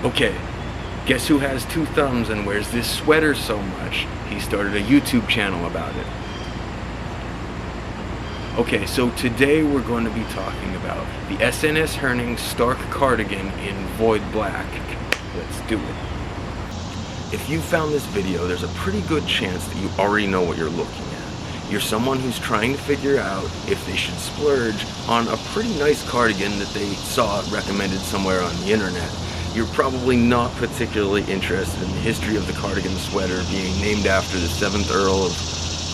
Okay, guess who has two thumbs and wears this sweater so much? He started a YouTube channel about it. Okay, so today we're going to be talking about the SNS Herning Stark Cardigan in Void Black. Let's do it. If you found this video, there's a pretty good chance that you already know what you're looking at. You're someone who's trying to figure out if they should splurge on a pretty nice cardigan that they saw recommended somewhere on the internet. You're probably not particularly interested in the history of the cardigan sweater being named after the 7th Earl of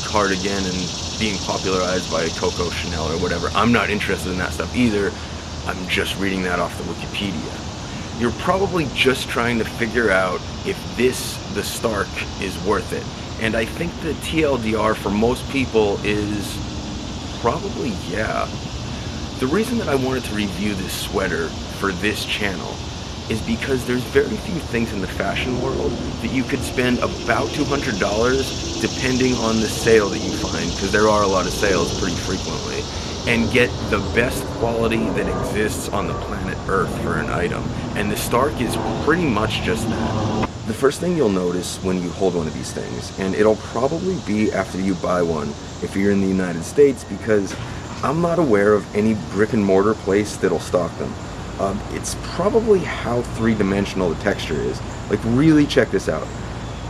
Cardigan and being popularized by Coco Chanel or whatever. I'm not interested in that stuff either. I'm just reading that off the Wikipedia. You're probably just trying to figure out if the Stark, is worth it. And I think the TLDR for most people is probably yeah. The reason that I wanted to review this sweater for this channel is because there's very few things in the fashion world that you could spend about $200 depending on the sale that you find, because there are a lot of sales pretty frequently, and get the best quality that exists on the planet Earth for an item. And the Stark is pretty much just that. The first thing you'll notice when you hold one of these things, and it'll probably be after you buy one if you're in the United States, because I'm not aware of any brick and mortar place that'll stock them. It's probably how three-dimensional the texture is. Like, really check this out.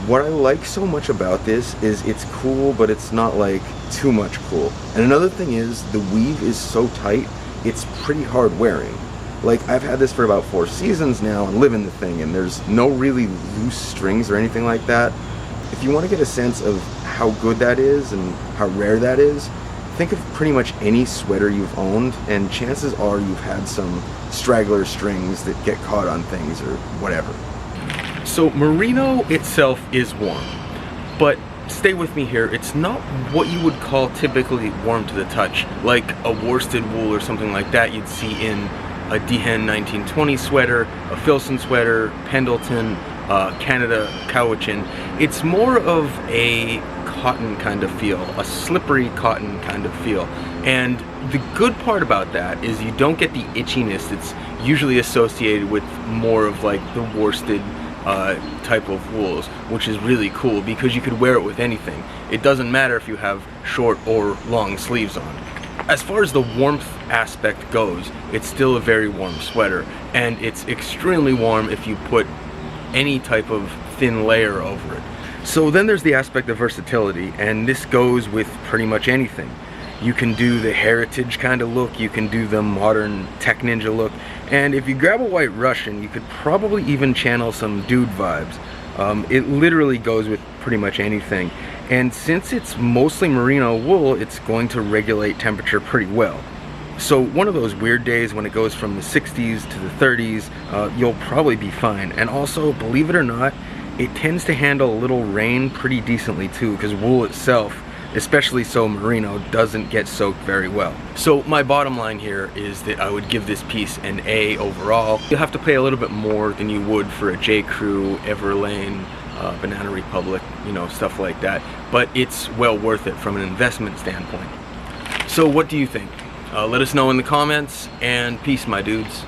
What I like so much about this is it's cool, but it's not like too much cool. And another thing is the weave is so tight, it's pretty hard wearing. Like, I've had this for about 4 seasons now and live in the thing, and there's no really loose strings or anything like that. If you want to get a sense of how good that is and how rare that is, think of pretty much any sweater you've owned, and chances are you've had some straggler strings that get caught on things or whatever. So merino itself is warm, but stay with me here, it's not what you would call typically warm to the touch, like a worsted wool or something like that you'd see in a Dehen 1920 sweater, a Filson sweater, Pendleton, Canada Cowichan. It's more of a cotton kind of feel, a slippery cotton kind of feel. And the good part about that is you don't get the itchiness that's usually associated with more of like the worsted type of wools, which is really cool because you could wear it with anything. It doesn't matter if you have short or long sleeves on. As far as the warmth aspect goes, it's still a very warm sweater, and it's extremely warm if you put any type of thin layer over it. So then there's the aspect of versatility, and this goes with pretty much anything. You can do the heritage kind of look, you can do the modern tech ninja look, and if you grab a white Russian, you could probably even channel some dude vibes. It literally goes with pretty much anything. And since it's mostly merino wool, it's going to regulate temperature pretty well. So one of those weird days when it goes from the 60s to the 30s, you'll probably be fine. And also, believe it or not, it tends to handle a little rain pretty decently too, because wool itself, especially so merino, doesn't get soaked very well. So my bottom line here is that I would give this piece an A overall. You'll have to pay a little bit more than you would for a J. Crew, Everlane, Banana Republic, you know, stuff like that. But it's well worth it from an investment standpoint. So what do you think? Let us know in the comments, and peace, my dudes.